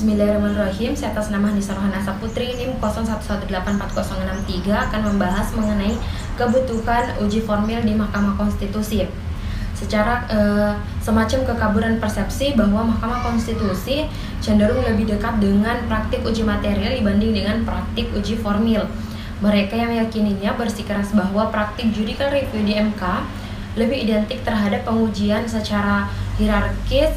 Bismillahirrahmanirrahim. Saya atas nama Nisa Rohanasa Putri NIM 01184063 akan membahas mengenai kebutuhan uji formil di Mahkamah Konstitusi. Secara semacam kekaburan persepsi bahwa Mahkamah Konstitusi cenderung lebih dekat dengan praktik uji material dibanding dengan praktik uji formil. Mereka yang meyakininya bersikeras bahwa praktik judicial review di MK lebih identik terhadap pengujian secara hierarkis,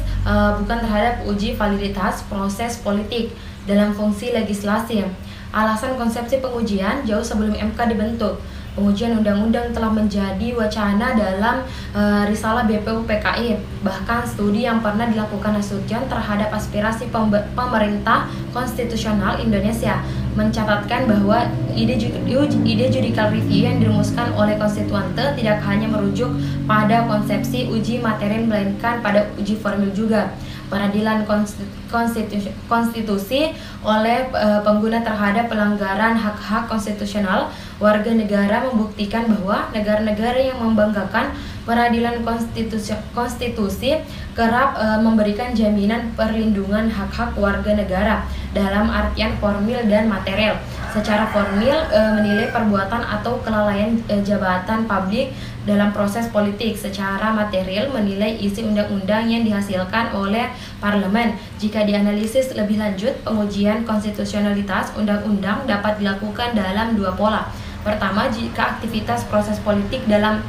bukan terhadap uji validitas proses politik dalam fungsi legislasi. Alasan konsepsi pengujian jauh sebelum MK dibentuk. Pengujian undang-undang telah menjadi wacana dalam risalah BPU PKI. Bahkan studi yang pernah dilakukan Nasution terhadap aspirasi pemerintah konstitusional Indonesia mencatatkan bahwa ide judicial review yang dirumuskan oleh konstituante tidak hanya merujuk pada konsepsi uji materi melainkan pada uji formil juga. Peradilan konstitusi oleh pengguna terhadap pelanggaran hak-hak konstitusional warga negara membuktikan bahwa negara-negara yang membanggakan peradilan konstitusi kerap memberikan jaminan perlindungan hak-hak warga negara dalam artian formil dan material. Secara formil menilai perbuatan atau kelalaian jabatan publik dalam proses politik. Secara material menilai isi undang-undang yang dihasilkan oleh parlemen. Jika dianalisis lebih lanjut, pengujian konstitusionalitas undang-undang dapat dilakukan dalam dua pola. Pertama, jika aktivitas proses politik dalam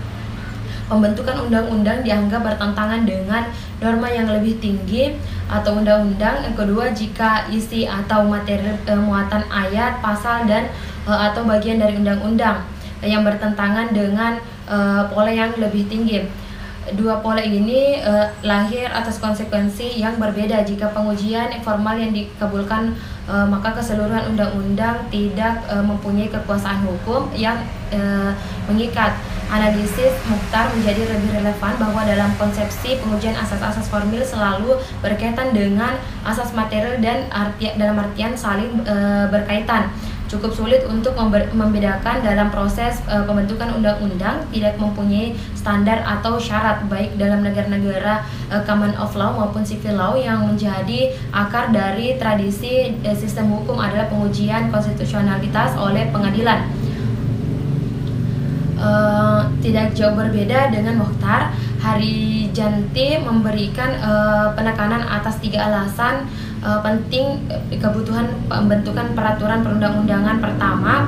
pembentukan undang-undang dianggap bertentangan dengan norma yang lebih tinggi atau undang-undang. Yang kedua, jika isi atau materi muatan ayat, pasal dan atau bagian dari undang-undang yang bertentangan dengan pola yang lebih tinggi. Dua pola ini lahir atas konsekuensi yang berbeda. Jika pengujian formal yang dikabulkan, maka keseluruhan undang-undang tidak mempunyai kekuasaan hukum yang mengikat. Analisis Mukhtar menjadi lebih relevan bahwa dalam konsepsi pengujian asas-asas formil selalu berkaitan dengan asas material dan dalam artian saling berkaitan. Cukup sulit untuk membedakan dalam proses pembentukan undang-undang, tidak mempunyai standar atau syarat baik dalam negara-negara common of law maupun civil law. Yang menjadi akar dari tradisi sistem hukum adalah pengujian konstitusionalitas oleh pengadilan. Tidak jauh berbeda dengan Mukhtar, Harijanti memberikan penekanan atas tiga alasan penting kebutuhan pembentukan peraturan perundang-undangan. Pertama,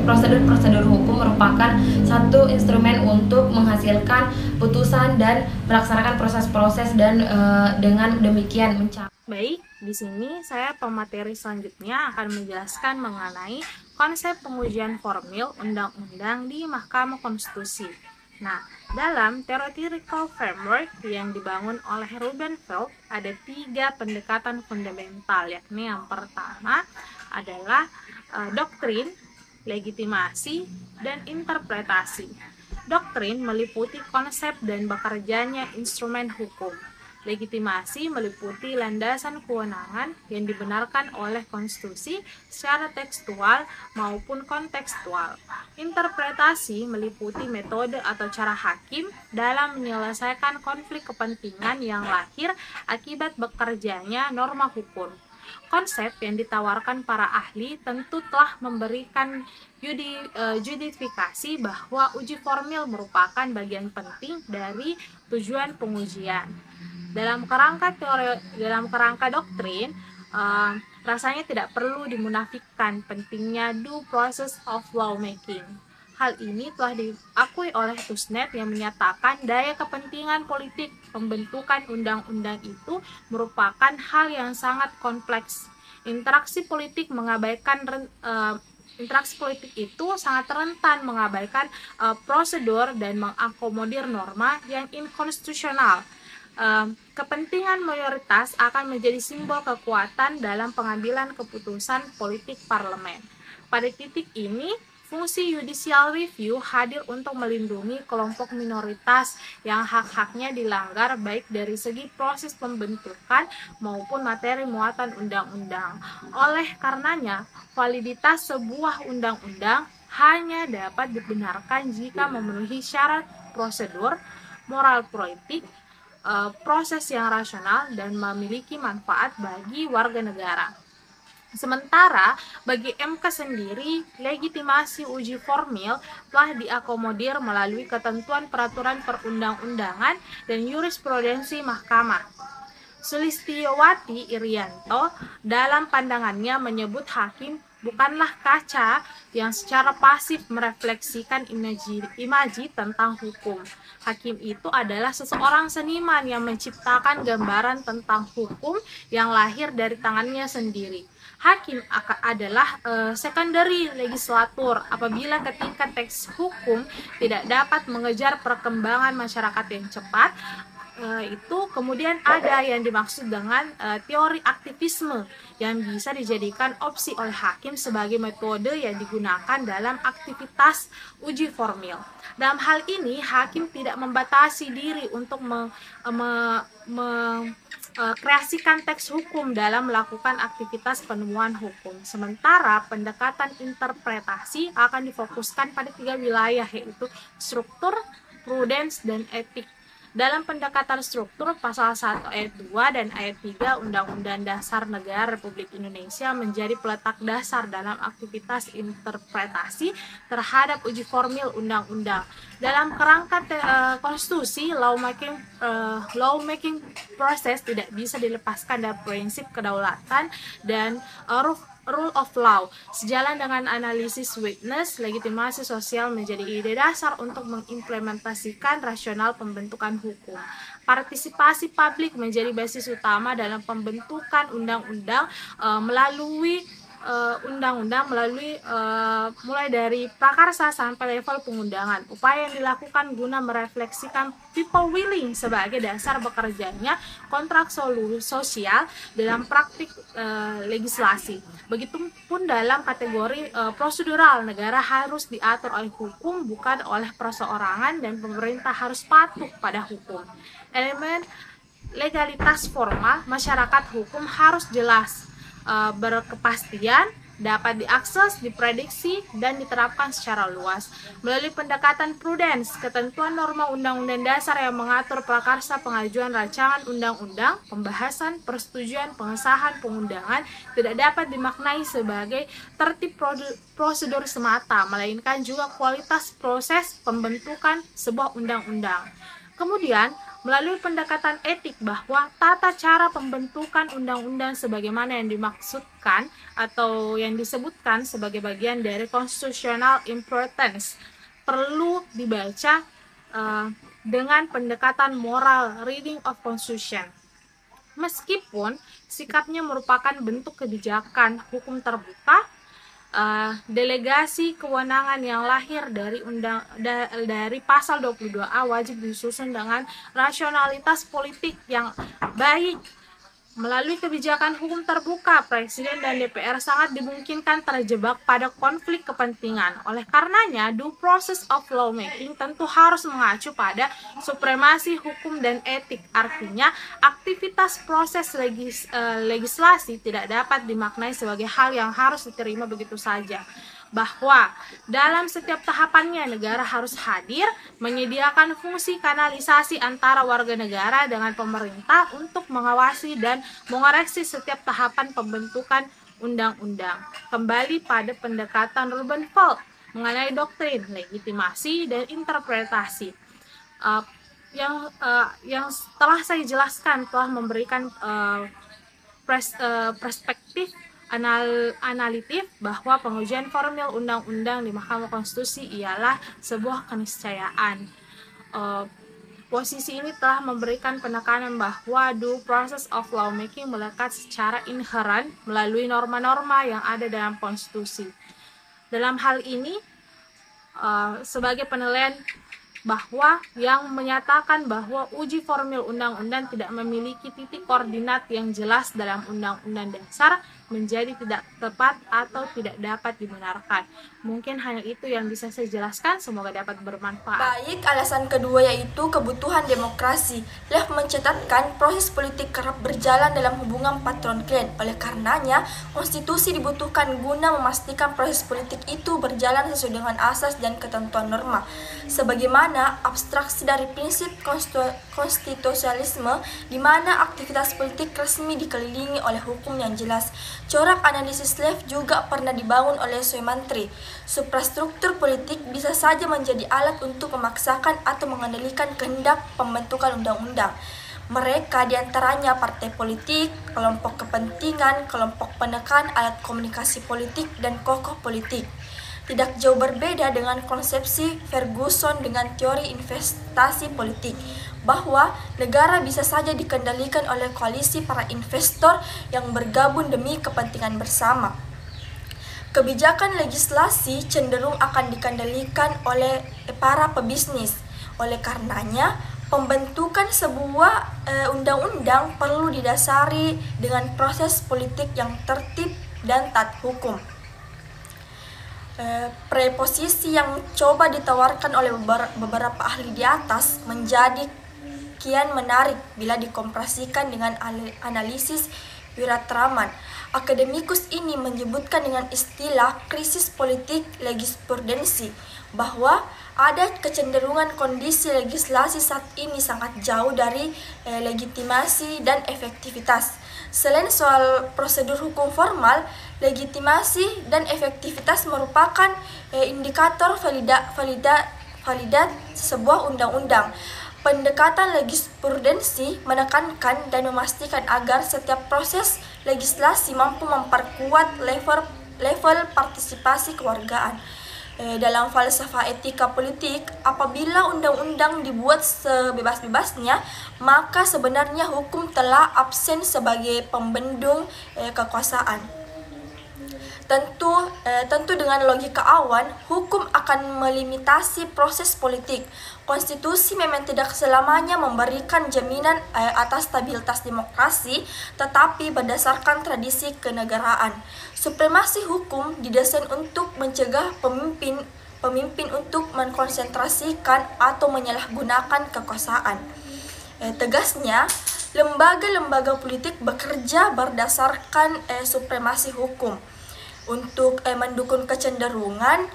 prosedur hukum merupakan satu instrumen untuk menghasilkan putusan dan melaksanakan proses-proses dan dengan demikian mencapai. Baik, di sini saya pemateri selanjutnya akan menjelaskan mengenai konsep pengujian formil undang-undang di Mahkamah Konstitusi. Nah, dalam theoretical framework yang dibangun oleh Ruben Feld ada tiga pendekatan fundamental, yakni yang pertama adalah doktrin, legitimasi, dan interpretasi. Doktrin meliputi konsep dan bekerjanya instrumen hukum. Legitimasi meliputi landasan kewenangan yang dibenarkan oleh konstitusi secara tekstual maupun kontekstual. Interpretasi meliputi metode atau cara hakim dalam menyelesaikan konflik kepentingan yang lahir akibat bekerjanya norma hukum. Konsep yang ditawarkan para ahli tentu telah memberikan justifikasi bahwa uji formil merupakan bagian penting dari tujuan pengujian. Dalam kerangka doktrin, rasanya tidak perlu dimunafikkan pentingnya due process of lawmaking. Hal ini telah diakui oleh Tusnet yang menyatakan daya kepentingan politik pembentukan undang-undang itu merupakan hal yang sangat kompleks. Interaksi politik itu sangat rentan mengabaikan prosedur dan mengakomodir norma yang inkonstitusional. Kepentingan mayoritas akan menjadi simbol kekuatan dalam pengambilan keputusan politik parlemen. Pada titik ini, fungsi judicial review hadir untuk melindungi kelompok minoritas yang hak-haknya dilanggar baik dari segi proses pembentukan maupun materi muatan undang-undang. Oleh karenanya, validitas sebuah undang-undang hanya dapat dibenarkan jika memenuhi syarat prosedur, moral politik, proses yang rasional dan memiliki manfaat bagi warga negara. Sementara bagi MK sendiri, legitimasi uji formil telah diakomodir melalui ketentuan peraturan perundang-undangan dan jurisprudensi mahkamah. Sulistiyowati Irianto dalam pandangannya menyebut hakim bukanlah kaca yang secara pasif merefleksikan imaji tentang hukum. Hakim itu adalah seseorang seniman yang menciptakan gambaran tentang hukum yang lahir dari tangannya sendiri. Hakim adalah secondary legislator apabila ketika teks hukum tidak dapat mengejar perkembangan masyarakat yang cepat, itu kemudian ada yang dimaksud dengan teori aktivisme yang bisa dijadikan opsi oleh hakim sebagai metode yang digunakan dalam aktivitas uji formil. Dalam hal ini hakim tidak membatasi diri untuk kreasikan teks hukum dalam melakukan aktivitas penemuan hukum. Sementara pendekatan interpretasi akan difokuskan pada 3 wilayah, yaitu struktur, prudens, dan etik. Dalam pendekatan struktur, pasal 1 ayat 2 dan ayat 3 Undang-Undang Dasar Negara Republik Indonesia menjadi peletak dasar dalam aktivitas interpretasi terhadap uji formil undang-undang. Dalam kerangka konstitusi, lawmaking proses tidak bisa dilepaskan dari prinsip kedaulatan dan rule of law. Sejalan dengan analisis witness, legitimasi sosial menjadi ide dasar untuk mengimplementasikan rasional pembentukan hukum. Partisipasi publik menjadi basis utama dalam pembentukan undang-undang melalui mulai dari prakarsa sampai level pengundangan. Upaya yang dilakukan guna merefleksikan people willing sebagai dasar bekerjanya kontrak sosial dalam praktik legislasi. Begitupun dalam kategori prosedural, negara harus diatur oleh hukum bukan oleh perseorangan dan pemerintah harus patuh pada hukum. Elemen legalitas formal, masyarakat hukum harus jelas, berkepastian, dapat diakses, diprediksi, dan diterapkan secara luas. Melalui pendekatan prudens, ketentuan norma undang-undang dasar yang mengatur prakarsa pengajuan rancangan undang-undang, pembahasan, persetujuan, pengesahan, pengundangan tidak dapat dimaknai sebagai tertib prosedur semata, melainkan juga kualitas proses pembentukan sebuah undang-undang. Kemudian, melalui pendekatan etik bahwa tata cara pembentukan undang-undang sebagaimana yang dimaksudkan atau yang disebutkan sebagai bagian dari constitutional importance perlu dibaca dengan pendekatan moral reading of constitution. Meskipun sikapnya merupakan bentuk kebijakan hukum terbuka, delegasi kewenangan yang lahir dari pasal 22A wajib disusun dengan rasionalitas politik yang baik. Melalui kebijakan hukum terbuka, Presiden dan DPR sangat dimungkinkan terjebak pada konflik kepentingan. Oleh karenanya, due process of lawmaking tentu harus mengacu pada supremasi hukum dan etik. Artinya, aktivitas proses legislasi tidak dapat dimaknai sebagai hal yang harus diterima begitu saja. Bahwa dalam setiap tahapannya negara harus hadir, menyediakan fungsi kanalisasi antara warga negara dengan pemerintah untuk mengawasi dan mengoreksi setiap tahapan pembentukan undang-undang. Kembali pada pendekatan Rubenfeld mengenai doktrin, legitimasi, dan interpretasi. Yang telah saya jelaskan telah memberikan perspektif analitif bahwa pengujian formil undang-undang di Mahkamah Konstitusi ialah sebuah keniscayaan. Posisi ini telah memberikan penekanan bahwa due process of lawmaking melekat secara inherent melalui norma-norma yang ada dalam konstitusi. Dalam hal ini, sebagai penilaian bahwa yang menyatakan bahwa uji formil undang-undang tidak memiliki titik koordinat yang jelas dalam undang-undang dasar menjadi tidak tepat atau tidak dapat dibenarkan. Mungkin hanya itu yang bisa saya jelaskan, semoga dapat bermanfaat. Baik, alasan kedua yaitu kebutuhan demokrasi. Lev mencatatkan proses politik kerap berjalan dalam hubungan patron-klien. Oleh karenanya, konstitusi dibutuhkan guna memastikan proses politik itu berjalan sesuai dengan asas dan ketentuan norma. Sebagaimana abstraksi dari prinsip konstitusionalisme, di mana aktivitas politik resmi dikelilingi oleh hukum yang jelas. Corak analisis Lev juga pernah dibangun oleh Soemantri. Suprastruktur politik bisa saja menjadi alat untuk memaksakan atau mengendalikan kehendak pembentukan undang-undang. Mereka diantaranya partai politik, kelompok kepentingan, kelompok penekan, alat komunikasi politik, dan tokoh politik. Tidak jauh berbeda dengan konsepsi Ferguson dengan teori investasi politik, bahwa negara bisa saja dikendalikan oleh koalisi para investor yang bergabung demi kepentingan bersama. Kebijakan legislasi cenderung akan dikendalikan oleh para pebisnis. Oleh karenanya, pembentukan sebuah undang-undang perlu didasari dengan proses politik yang tertib dan taat hukum. Preposisi yang coba ditawarkan oleh beberapa ahli di atas menjadi kian menarik bila dikomparasikan dengan analisis Wiratraman. Akademikus ini menyebutkan dengan istilah krisis politik legsprudensi bahwa ada kecenderungan kondisi legislasi saat ini sangat jauh dari legitimasi dan efektivitas. Selain soal prosedur hukum formal, legitimasi dan efektivitas merupakan indikator validat sebuah undang-undang. Pendekatan legisprudensi menekankan dan memastikan agar setiap proses legislasi mampu memperkuat level partisipasi kewargaan. Dalam falsafah etika politik, apabila undang-undang dibuat sebebas-bebasnya, maka sebenarnya hukum telah absen sebagai pembendung kekuasaan. Tentu dengan logika awan, hukum akan melimitasi proses politik. Konstitusi memang tidak selamanya memberikan jaminan atas stabilitas demokrasi, tetapi berdasarkan tradisi kenegaraan. Supremasi hukum didesain untuk mencegah pemimpin untuk mengkonsentrasikan atau menyalahgunakan kekuasaan. Tegasnya, lembaga-lembaga politik bekerja berdasarkan supremasi hukum untuk mendukung kecenderungan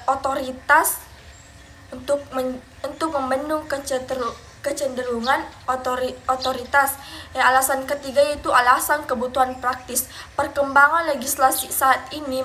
otoritas untuk membendung kecenderungan otoritas. Alasan ketiga yaitu alasan kebutuhan praktis. Perkembangan legislasi saat ini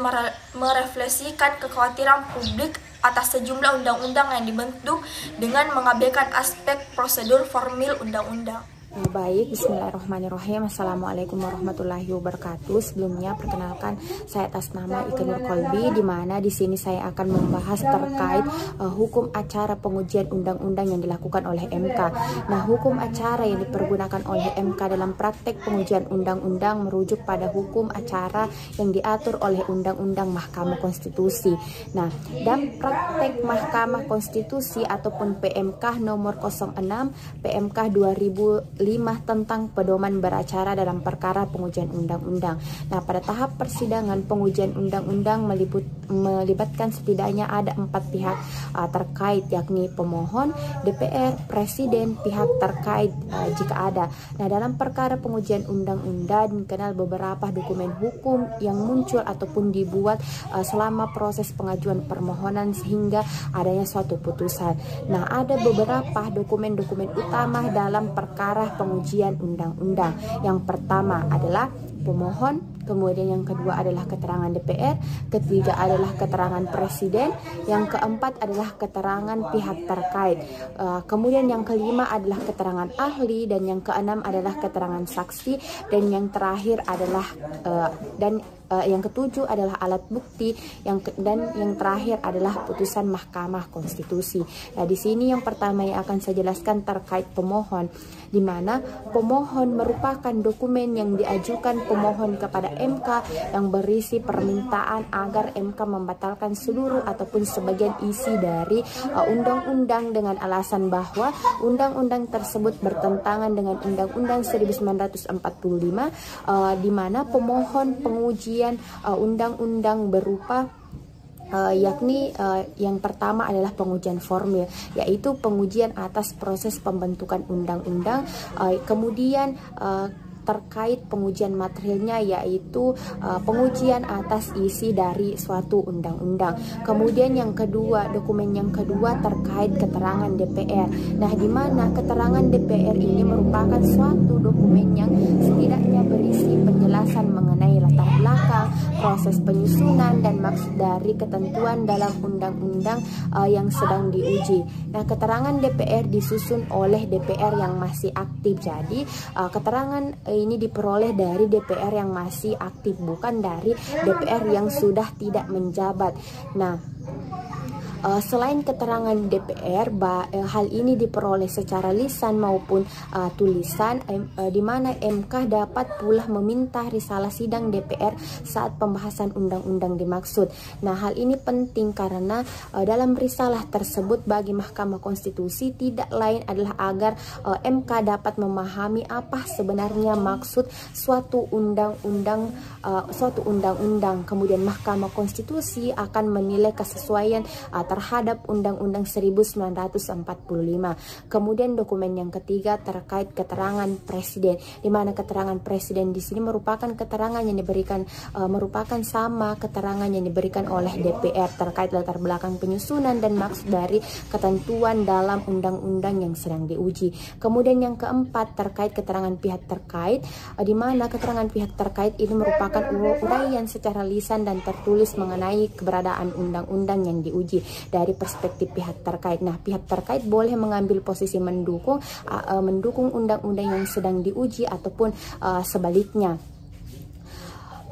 merefleksikan kekhawatiran publik atas sejumlah undang-undang yang dibentuk dengan mengabaikan aspek prosedur formil undang-undang. Baik, bismillahirrahmanirrahim. Assalamualaikum warahmatullahi wabarakatuh. Sebelumnya perkenalkan, saya atas nama Ika Nur Kolbi, di mana di sini saya akan membahas terkait hukum acara pengujian undang-undang yang dilakukan oleh MK. Nah, hukum acara yang dipergunakan oleh MK dalam praktek pengujian undang-undang merujuk pada hukum acara yang diatur oleh Undang-Undang Mahkamah Konstitusi. Nah, dalam praktek Mahkamah Konstitusi ataupun PMK nomor 06 PMK 2005 tentang pedoman beracara dalam perkara pengujian undang-undang. Nah, pada tahap persidangan pengujian undang-undang melibatkan setidaknya ada 4 pihak terkait, yakni pemohon, DPR, presiden, pihak terkait jika ada. Nah, dalam perkara pengujian undang-undang dikenal beberapa dokumen hukum yang muncul ataupun dibuat selama proses pengajuan permohonan sehingga adanya suatu putusan. Nah, ada beberapa dokumen-dokumen utama dalam perkara pengujian undang-undang. Yang pertama adalah pemohon, kemudian yang kedua adalah keterangan DPR, ketiga adalah keterangan presiden, yang keempat adalah keterangan pihak terkait, kemudian yang kelima adalah keterangan ahli, dan yang keenam adalah keterangan saksi, dan yang terakhir adalah yang ketujuh adalah alat bukti, dan yang terakhir adalah putusan Mahkamah Konstitusi. Nah, di sini yang pertama yang akan saya jelaskan terkait pemohon, di mana pemohon merupakan dokumen yang diajukan pemohon kepada MK yang berisi permintaan agar MK membatalkan seluruh ataupun sebagian isi dari undang-undang dengan alasan bahwa undang-undang tersebut bertentangan dengan Undang-Undang 1945, di mana pemohon pengujian undang-undang berupa yakni yang pertama adalah pengujian formil, yaitu pengujian atas proses pembentukan undang-undang, kemudian terkait pengujian materialnya, yaitu pengujian atas isi dari suatu undang-undang. Kemudian yang kedua, dokumen yang kedua terkait keterangan DPR. Nah, di mana keterangan DPR ini merupakan suatu dokumen yang setidaknya berisi penjelasan mengenai latar belakang, proses penyusunan, dan maksud dari ketentuan dalam undang-undang yang sedang diuji. Nah, keterangan DPR disusun oleh DPR yang masih aktif. Jadi, keterangan ini diperoleh dari DPR yang masih aktif, bukan dari DPR yang sudah tidak menjabat. Nah, selain keterangan DPR, hal ini diperoleh secara lisan maupun tulisan, di mana MK dapat pula meminta risalah sidang DPR saat pembahasan undang-undang dimaksud. Nah, hal ini penting karena dalam risalah tersebut bagi Mahkamah Konstitusi tidak lain adalah agar MK dapat memahami apa sebenarnya maksud suatu undang-undang. Kemudian Mahkamah Konstitusi akan menilai kesesuaian terhadap Undang-Undang 1945. Kemudian dokumen yang ketiga terkait keterangan presiden, di mana keterangan presiden di sini merupakan keterangan yang diberikan merupakan sama keterangan yang diberikan oleh DPR terkait latar belakang penyusunan dan maksud dari ketentuan dalam undang-undang yang sedang diuji. Kemudian yang keempat terkait keterangan pihak terkait, di mana keterangan pihak terkait ini merupakan uraian secara lisan dan tertulis mengenai keberadaan undang-undang yang diuji dari perspektif pihak terkait. Nah, pihak terkait boleh mengambil posisi mendukung undang-undang yang sedang diuji ataupun sebaliknya.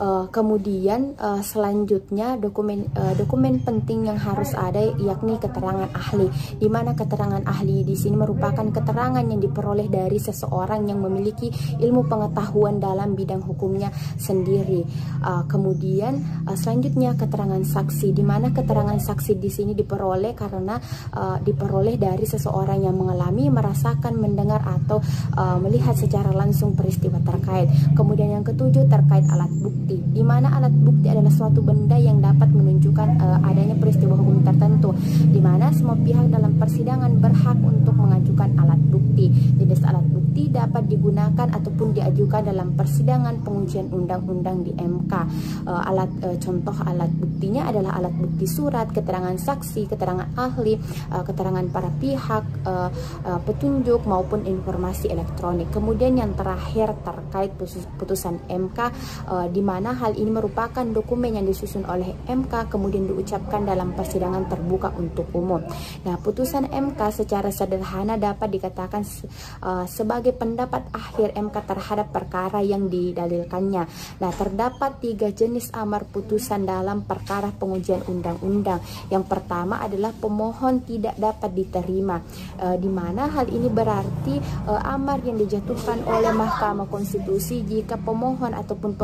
Kemudian selanjutnya dokumen penting yang harus ada yakni keterangan ahli, di mana keterangan ahli di sini merupakan keterangan yang diperoleh dari seseorang yang memiliki ilmu pengetahuan dalam bidang hukumnya sendiri. Kemudian selanjutnya keterangan saksi, di mana keterangan saksi di sini diperoleh karena diperoleh dari seseorang yang mengalami, merasakan, mendengar atau melihat secara langsung peristiwa terkait. Kemudian yang ketujuh terkait alat bukti, di mana alat bukti adalah suatu benda yang dapat menunjukkan adanya peristiwa hukum tertentu, di mana semua pihak dalam persidangan berhak untuk mengajukan alat bukti. Jenis alat bukti dapat digunakan ataupun diajukan dalam persidangan pengujian undang-undang di MK. Contoh alat buktinya adalah alat bukti surat, keterangan saksi, keterangan ahli, keterangan para pihak, petunjuk maupun informasi elektronik. Kemudian yang terakhir terkait putusan MK, di mana hal ini merupakan dokumen yang disusun oleh MK kemudian diucapkan dalam persidangan terbuka untuk umum. Nah, putusan MK secara sederhana dapat dikatakan sebagai pendapat akhir MK terhadap perkara yang didalilkannya. Nah, terdapat 3 jenis amar putusan dalam perkara pengujian undang-undang. Yang pertama adalah pemohon tidak dapat diterima, di mana hal ini berarti amar yang dijatuhkan oleh Mahkamah Konstitusi jika pemohon ataupun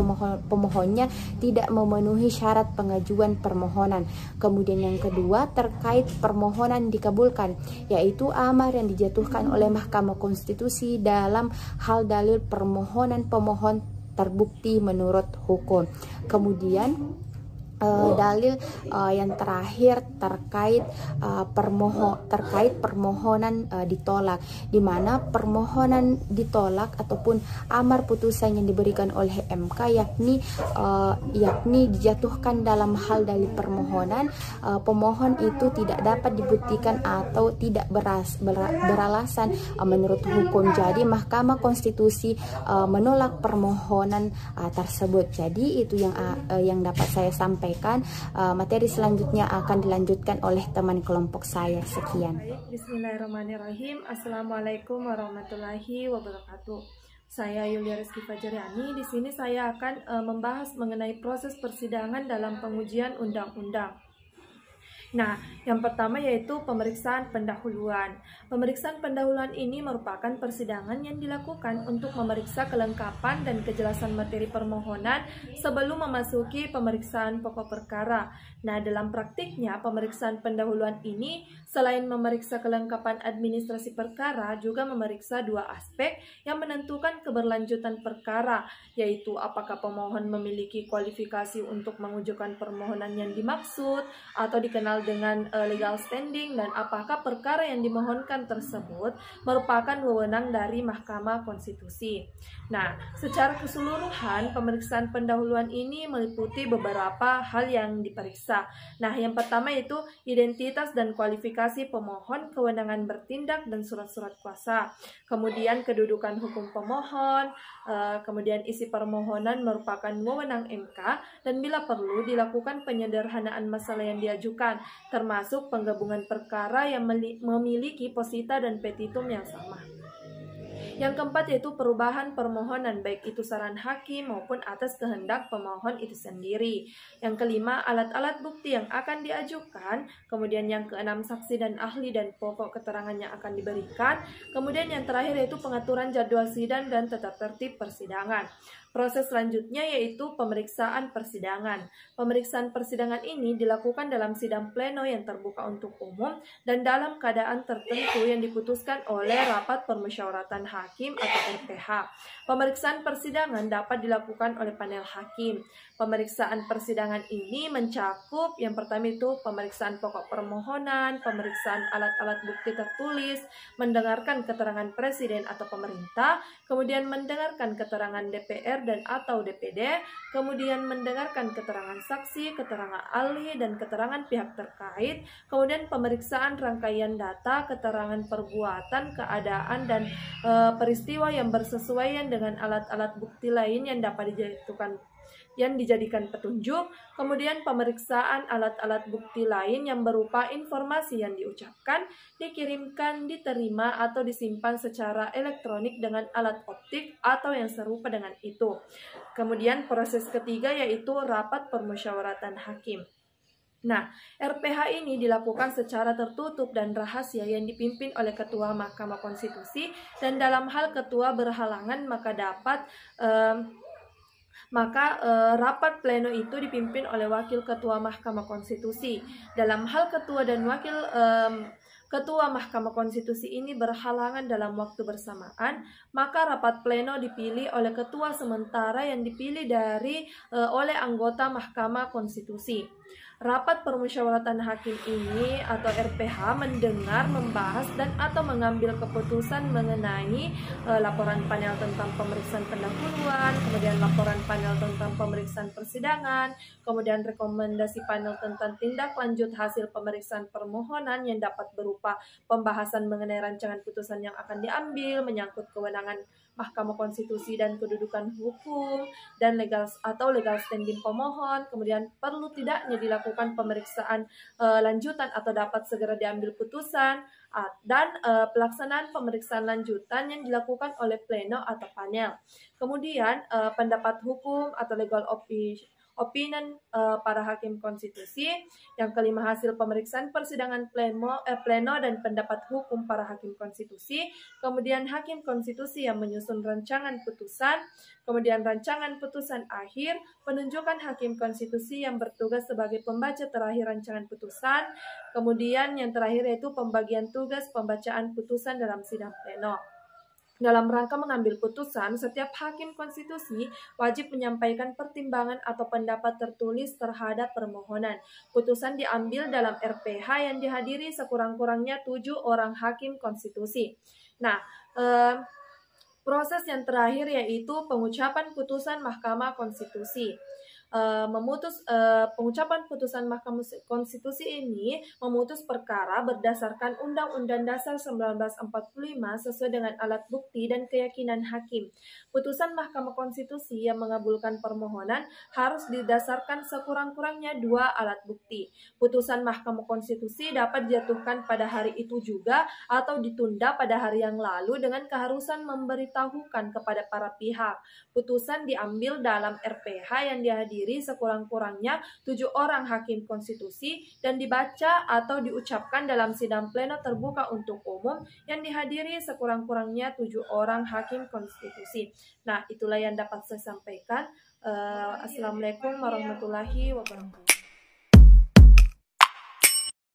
pemohonnya tidak memenuhi syarat pengajuan permohonan. Kemudian yang kedua terkait permohonan dikabulkan, yaitu amar yang dijatuhkan oleh Mahkamah Konstitusi dalam hal dalil permohonan pemohon terbukti menurut hukum. Kemudian dalil yang terakhir terkait permohonan ditolak, di mana permohonan ditolak ataupun amar putusan yang diberikan oleh MK yakni dijatuhkan dalam hal dalil permohonan pemohon itu tidak dapat dibuktikan atau tidak beralasan menurut hukum. Jadi Mahkamah Konstitusi menolak permohonan tersebut. Jadi itu yang dapat saya sampaikan. Materi selanjutnya akan dilanjutkan oleh teman kelompok saya. Sekian. Bismillahirrahmanirrahim. Assalamualaikum warahmatullahi wabarakatuh. Saya Yulia Rizky Fajriani. Di sini saya akan membahas mengenai proses persidangan dalam pengujian undang-undang. Nah, yang pertama yaitu pemeriksaan pendahuluan. Pemeriksaan pendahuluan ini merupakan persidangan yang dilakukan untuk memeriksa kelengkapan dan kejelasan materi permohonan sebelum memasuki pemeriksaan pokok perkara. Nah, dalam praktiknya, pemeriksaan pendahuluan ini selain memeriksa kelengkapan administrasi perkara, juga memeriksa dua aspek yang menentukan keberlanjutan perkara, yaitu apakah pemohon memiliki kualifikasi untuk mengajukan permohonan yang dimaksud atau dikenal dengan legal standing, dan apakah perkara yang dimohonkan tersebut merupakan wewenang dari Mahkamah Konstitusi. Nah, secara keseluruhan pemeriksaan pendahuluan ini meliputi beberapa hal yang diperiksa. Nah, yang pertama itu identitas dan kualifikasi pemohon, kewenangan bertindak dan surat-surat kuasa. Kemudian kedudukan hukum pemohon, kemudian isi permohonan merupakan wewenang MK dan bila perlu dilakukan penyederhanaan masalah yang diajukan, termasuk penggabungan perkara yang memiliki posita dan petitum yang sama. Yang keempat yaitu perubahan permohonan, baik itu saran hakim maupun atas kehendak pemohon itu sendiri. Yang kelima, alat-alat bukti yang akan diajukan. Kemudian yang keenam, saksi dan ahli dan pokok keterangan yang akan diberikan. Kemudian yang terakhir yaitu pengaturan jadwal sidang dan tata tertib persidangan. Proses selanjutnya yaitu pemeriksaan persidangan. Pemeriksaan persidangan ini dilakukan dalam sidang pleno yang terbuka untuk umum dan dalam keadaan tertentu yang diputuskan oleh rapat permusyawaratan hakim atau RPH. Pemeriksaan persidangan dapat dilakukan oleh panel hakim. Pemeriksaan persidangan ini mencakup yang pertama itu pemeriksaan pokok permohonan, pemeriksaan alat-alat bukti tertulis, mendengarkan keterangan presiden atau pemerintah, kemudian mendengarkan keterangan DPR dan atau DPD, kemudian mendengarkan keterangan saksi, keterangan ahli, dan keterangan pihak terkait, kemudian pemeriksaan rangkaian data, keterangan perbuatan, keadaan, dan peristiwa yang bersesuaian dengan alat-alat bukti lain yang dapat dijadikan petunjuk, kemudian pemeriksaan alat-alat bukti lain yang berupa informasi yang diucapkan, dikirimkan, diterima, atau disimpan secara elektronik dengan alat optik atau yang serupa dengan itu. Kemudian proses ketiga yaitu rapat permusyawaratan hakim. Nah, RPH ini dilakukan secara tertutup dan rahasia yang dipimpin oleh Ketua Mahkamah Konstitusi, dan dalam hal ketua berhalangan maka rapat pleno itu dipimpin oleh Wakil Ketua Mahkamah Konstitusi. Dalam hal ketua dan wakil Ketua Mahkamah Konstitusi ini berhalangan dalam waktu bersamaan, maka rapat pleno dipilih oleh ketua sementara yang dipilih oleh anggota Mahkamah Konstitusi. Rapat permusyawaratan hakim ini atau RPH mendengar, membahas, dan atau mengambil keputusan mengenai laporan panel tentang pemeriksaan pendahuluan, kemudian laporan panel tentang pemeriksaan persidangan, kemudian rekomendasi panel tentang tindak lanjut hasil pemeriksaan permohonan yang dapat berupa pembahasan mengenai rancangan putusan yang akan diambil, menyangkut kewenangan Mahkamah Konstitusi dan kedudukan hukum dan legal standing pemohon, kemudian perlu tidaknya dilakukan pemeriksaan lanjutan atau dapat segera diambil putusan, dan pelaksanaan pemeriksaan lanjutan yang dilakukan oleh pleno atau panel. Kemudian pendapat hukum atau legal opinion para hakim konstitusi. Yang kelima, hasil pemeriksaan persidangan pleno dan pendapat hukum para hakim konstitusi. Kemudian hakim konstitusi yang menyusun rancangan putusan. Kemudian rancangan putusan akhir, penunjukan hakim konstitusi yang bertugas sebagai pembaca terakhir rancangan putusan. Kemudian yang terakhir yaitu pembagian tugas pembacaan putusan dalam sidang pleno. Dalam rangka mengambil putusan, setiap hakim konstitusi wajib menyampaikan pertimbangan atau pendapat tertulis terhadap permohonan. Putusan diambil dalam RPH yang dihadiri sekurang-kurangnya 7 orang hakim konstitusi. Nah, proses yang terakhir yaitu pengucapan putusan Mahkamah Konstitusi. pengucapan putusan Mahkamah Konstitusi ini memutus perkara berdasarkan Undang-Undang Dasar 1945 sesuai dengan alat bukti dan keyakinan hakim. Putusan Mahkamah Konstitusi yang mengabulkan permohonan harus didasarkan sekurang-kurangnya 2 alat bukti. Putusan Mahkamah Konstitusi dapat dijatuhkan pada hari itu juga atau ditunda pada hari yang lalu dengan keharusan memberitahukan kepada para pihak. Putusan diambil dalam RPH yang dihadiri sekurang-kurangnya 7 orang hakim konstitusi dan dibaca atau diucapkan dalam sidang pleno terbuka untuk umum yang dihadiri sekurang-kurangnya 7 orang hakim konstitusi. Nah, itulah yang dapat saya sampaikan. Assalamualaikum warahmatullahi wabarakatuh.